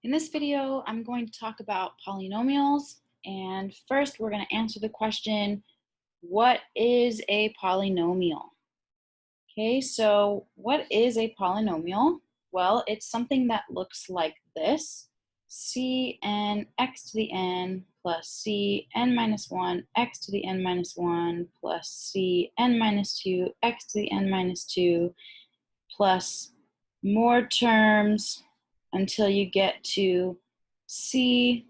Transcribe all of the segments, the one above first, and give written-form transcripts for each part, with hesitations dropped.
In this video, I'm going to talk about polynomials. And first, we're going to answer the question, what is a polynomial? Okay, so what is a polynomial? Well, it's something that looks like this. Cn x to the n plus Cn minus 1 x to the n minus 1 plus Cn minus 2 x to the n minus 2 plus more terms until you get to C1x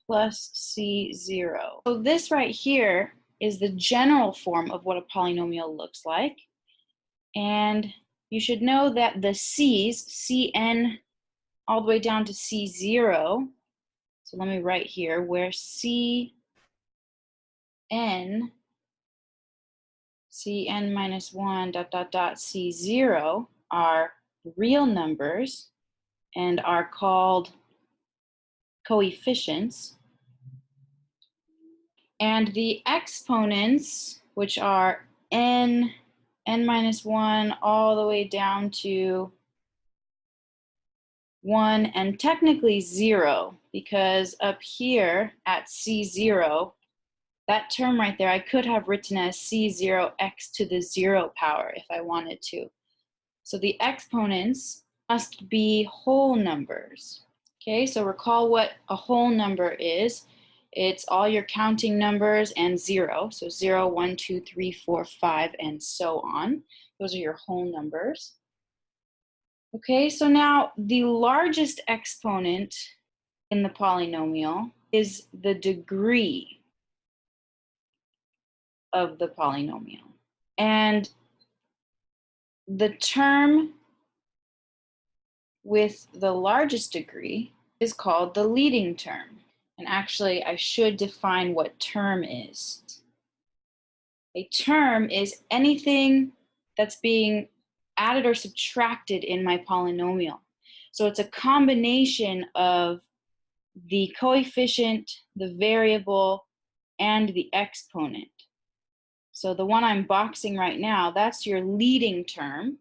plus C0. So this right here is the general form of what a polynomial looks like. And you should know that the C's, Cn all the way down to C0, so let me write here where Cn minus 1 dot dot dot C0 are real numbers and are called coefficients. And the exponents, which are n minus 1 all the way down to 1 and technically 0, because up here at C0, that term right there, I could have written as C0x to the 0 power if I wanted to. So the exponents must be whole numbers. Okay, so recall what a whole number is. It's all your counting numbers and 0. So 0, 1, 2, 3, 4, 5, and so on. Those are your whole numbers. Okay, so now the largest exponent in the polynomial is the degree of the polynomial. And the term with the largest degree is called the leading term. And actually, I should define what term is. A term is anything that's being added or subtracted in my polynomial. So it's a combination of the coefficient, the variable, and the exponent. So the one I'm boxing right now, that's your leading term.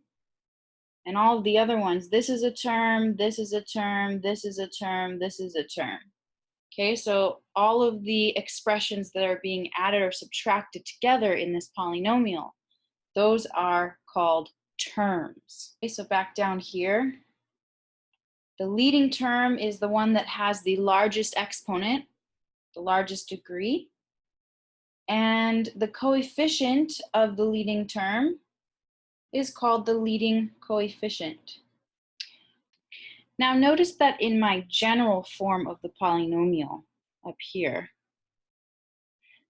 And all of the other ones, this is a term, this is a term, this is a term, this is a term. Okay, so all of the expressions that are being added or subtracted together in this polynomial, those are called terms. Okay, so back down here, the leading term is the one that has the largest exponent, the largest degree, and the coefficient of the leading term is called the leading coefficient. Now notice that in my general form of the polynomial up here,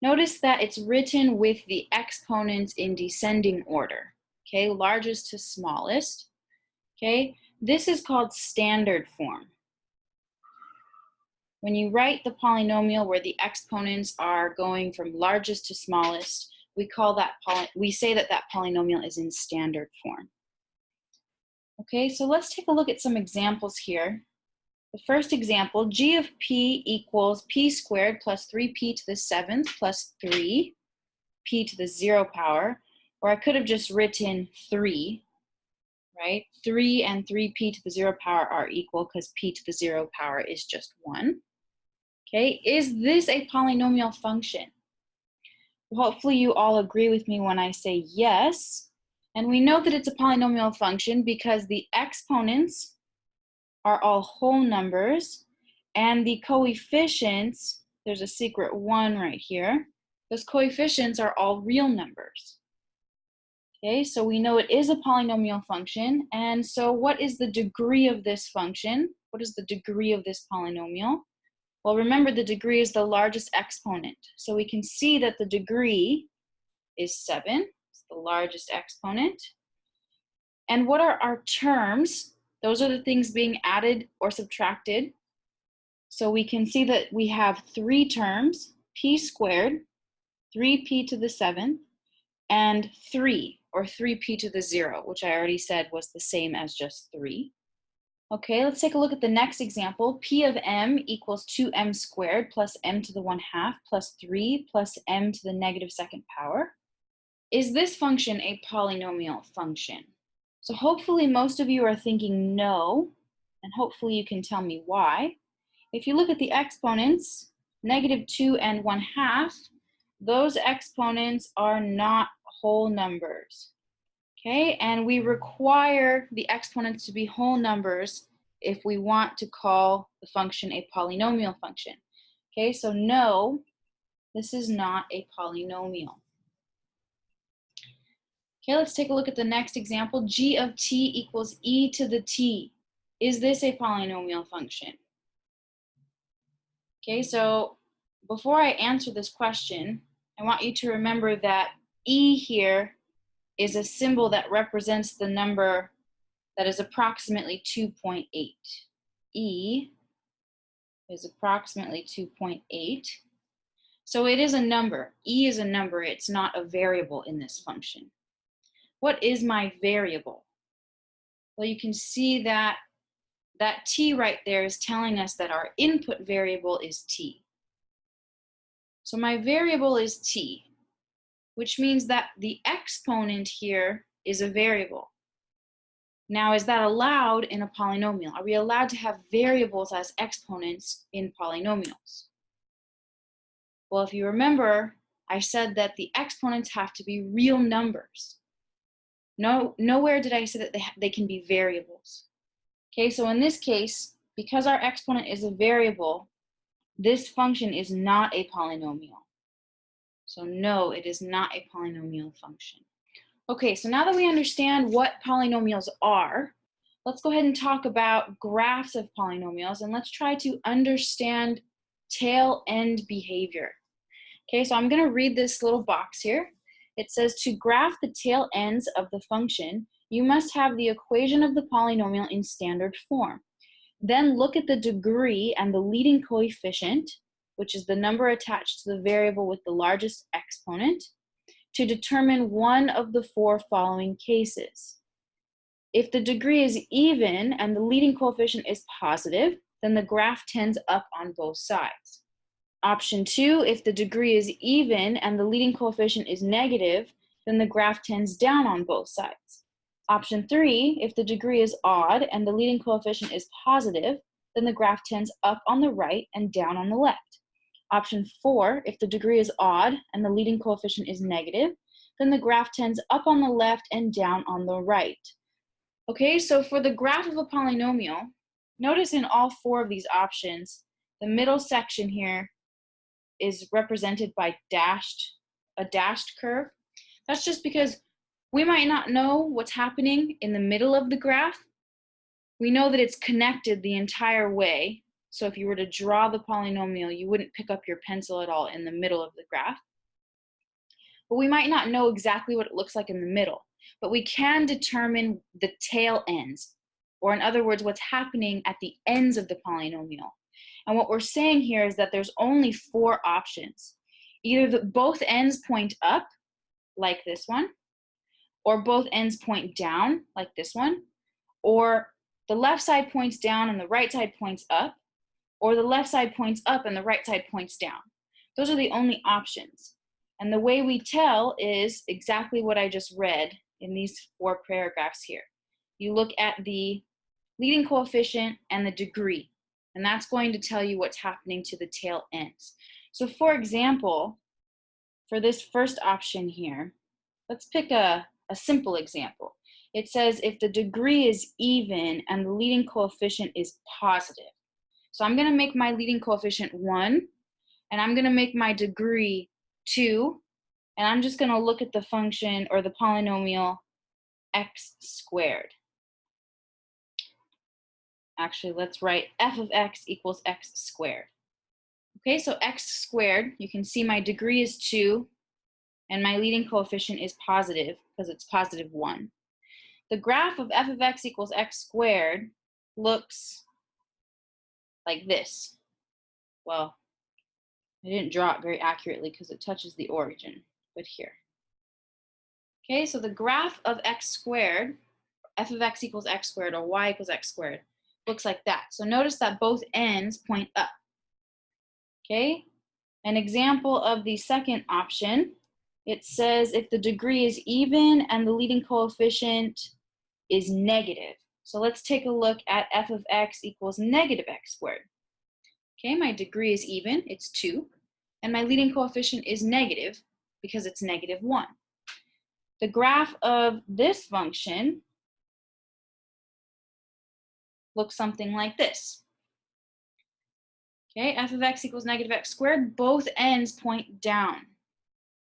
notice that it's written with the exponents in descending order, okay, largest to smallest, okay? This is called standard form. When you write the polynomial where the exponents are going from largest to smallest, we say that that polynomial is in standard form. Okay, so let's take a look at some examples here. The first example, g of p equals p squared plus 3p to the 7th plus 3p to the 0 power, or I could have just written 3, right? 3 and 3p to the 0 power are equal because p to the 0 power is just 1. Okay, is this a polynomial function? Hopefully you all agree with me when I say yes. And we know that it's a polynomial function because the exponents are all whole numbers, and the coefficients, there's a secret 1 right here, those coefficients are all real numbers. Okay, so we know it is a polynomial function, and so what is the degree of this function? What is the degree of this polynomial? Well, remember the degree is the largest exponent, so we can see that the degree is 7. The largest exponent. And what are our terms? Those are the things being added or subtracted. So we can see that we have 3 terms, p squared, 3p to the 7th, and 3, or 3p to the 0, which I already said was the same as just 3. Okay, let's take a look at the next example. P of m equals 2m squared plus m to the 1/2 plus 3 plus m to the negative 2nd power. Is this function a polynomial function? So hopefully most of you are thinking no, and and hopefully you can tell me why. If you look at the exponents, -2 and 1/2, those exponents are not whole numbers. Okay, and we require the exponents to be whole numbers if we want to call the function a polynomial function. Okay, so no, this is not a polynomial. Okay, let's take a look at the next example. G of t equals e to the t. Is this a polynomial function? Okay, so before I answer this question, I want you to remember that e here is a symbol that represents the number that is approximately 2.8. E is approximately 2.8. So it is a number. E is a number. It's not a variable in this function. What is my variable? Well, you can see that that t right there is telling us that our input variable is t. So my variable is t, which means that the exponent here is a variable. Now, is that allowed in a polynomial? Are we allowed to have variables as exponents in polynomials? Well, if you remember, I said that the exponents have to be real numbers. Nowhere did I say that they can be variables. Okay, so in this case, because our exponent is a variable, this function is not a polynomial. So no, it is not a polynomial function. Okay, so now that we understand what polynomials are, let's go ahead and talk about graphs of polynomials, and let's try to understand tail end behavior. Okay, so I'm going to read this little box here. It says, to graph the tail ends of the function, you must have the equation of the polynomial in standard form. Then look at the degree and the leading coefficient, which is the number attached to the variable with the largest exponent, to determine one of the four following cases. If the degree is even and the leading coefficient is positive, then the graph tends up on both sides. Option 2, if the degree is even and the leading coefficient is negative, then the graph tends down on both sides. Option 3, if the degree is odd and the leading coefficient is positive, then the graph tends up on the right and down on the left. Option 4, if the degree is odd and the leading coefficient is negative, then the graph tends up on the left and down on the right. Okay, so for the graph of a polynomial, notice in all four of these options, the middle section here is represented by a dashed curve. That's just because we might not know what's happening in the middle of the graph. We know that it's connected the entire way. So if you were to draw the polynomial, you wouldn't pick up your pencil at all in the middle of the graph. But we might not know exactly what it looks like in the middle. But we can determine the tail ends, or in other words, what's happening at the ends of the polynomial. And what we're saying here is that there's only four options. Either both ends point up, like this one, or both ends point down, like this one, or the left side points down and the right side points up, or the left side points up and the right side points down. Those are the only options. And the way we tell is exactly what I just read in these four paragraphs here. You look at the leading coefficient and the degree, and that's going to tell you what's happening to the tail ends. So for example, for this first option here, let's pick a simple example. It says if the degree is even and the leading coefficient is positive. So I'm going to make my leading coefficient 1, and I'm going to make my degree 2, and I'm just going to look at the function or the polynomial x squared. Actually, let's write f of x equals x squared. Okay, so x squared, you can see my degree is 2, and my leading coefficient is positive because it's positive 1. The graph of f of x equals x squared looks like this. Well, I didn't draw it very accurately because it touches the origin, but here. Okay, so the graph of x squared, f of x equals x squared, or y equals x squared, looks like that. So notice that both ends point up. Okay, an example of the second option, it says if the degree is even and the leading coefficient is negative. So let's take a look at f of x equals negative x squared. Okay, my degree is even, it's 2, and my leading coefficient is negative because it's negative 1. The graph of this function looks something like this. Okay, f of x equals negative x squared, both ends point down.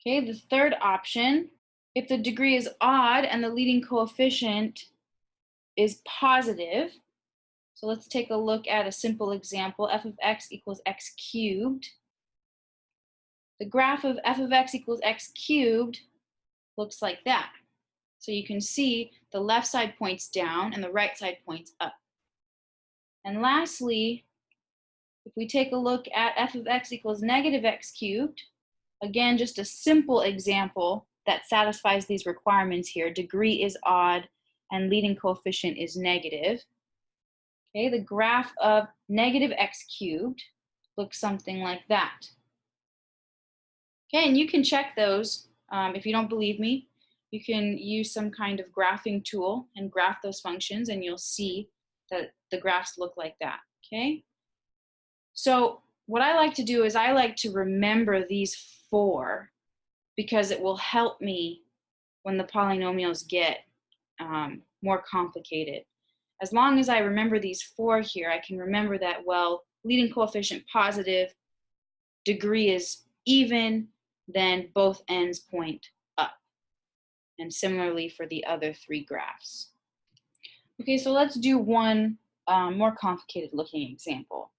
Okay, the third option, if the degree is odd and the leading coefficient is positive, so let's take a look at a simple example, f of x equals x cubed. The graph of f of x equals x cubed looks like that. So you can see the left side points down and the right side points up. And lastly, if we take a look at f of x equals negative x cubed, again, just a simple example that satisfies these requirements here. Degree is odd and leading coefficient is negative. Okay, the graph of negative x cubed looks something like that. Okay, and you can check those. If you don't believe me, you can use some kind of graphing tool and graph those functions and you'll see that the graphs look like that, okay? So what I like to do is I like to remember these 4 because it will help me when the polynomials get more complicated. As long as I remember these 4 here, I can remember that, well, leading coefficient positive, degree is even, then both ends point up. And similarly for the other 3 graphs. Okay, so let's do one more complicated looking example.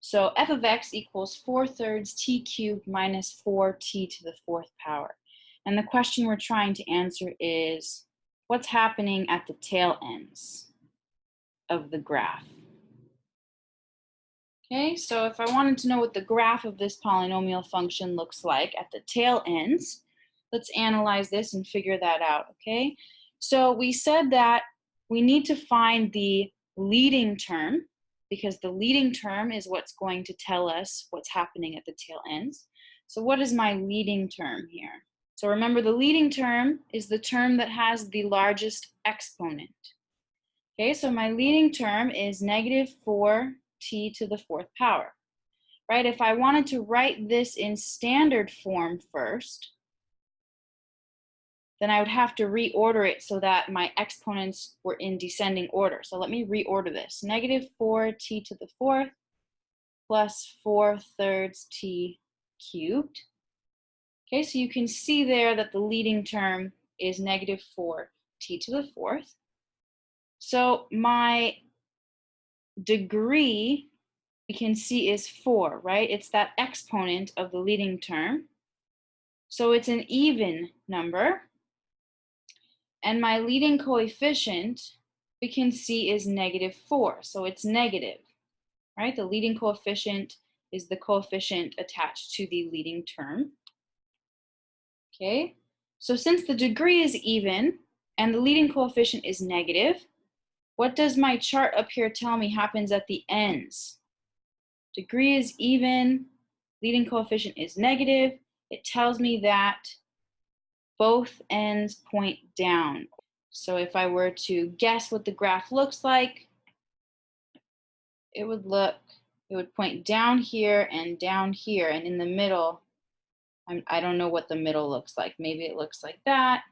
So f of x equals 4/3 t cubed minus 4t to the 4th power. And the question we're trying to answer is, what's happening at the tail ends of the graph? Okay, so if I wanted to know what the graph of this polynomial function looks like at the tail ends, let's analyze this and figure that out, okay? So we said that we need to find the leading term because the leading term is what's going to tell us what's happening at the tail ends. So what is my leading term here? So remember, the leading term is the term that has the largest exponent. Okay, so my leading term is negative 4t to the 4th power, right? If I wanted to write this in standard form first, then I would have to reorder it so that my exponents were in descending order. So let me reorder this. Negative 4t to the 4th plus 4/3 t cubed. Okay, so you can see there that the leading term is negative 4t to the 4th. So my degree, we can see, is 4, right? It's that exponent of the leading term. So it's an even number. And my leading coefficient, we can see, is negative 4. So it's negative, right? The leading coefficient is the coefficient attached to the leading term. Okay, so since the degree is even and the leading coefficient is negative, what does my chart up here tell me happens at the ends? Degree is even, leading coefficient is negative. It tells me that both ends point down. So if I were to guess what the graph looks like, it would point down here, and in the middle, I don't know what the middle looks like. Maybe it looks like that.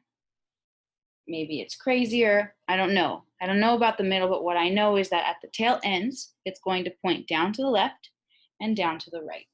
Maybe it's crazier. I don't know. I don't know about the middle, but what I know is that at the tail ends, it's going to point down to the left and down to the right.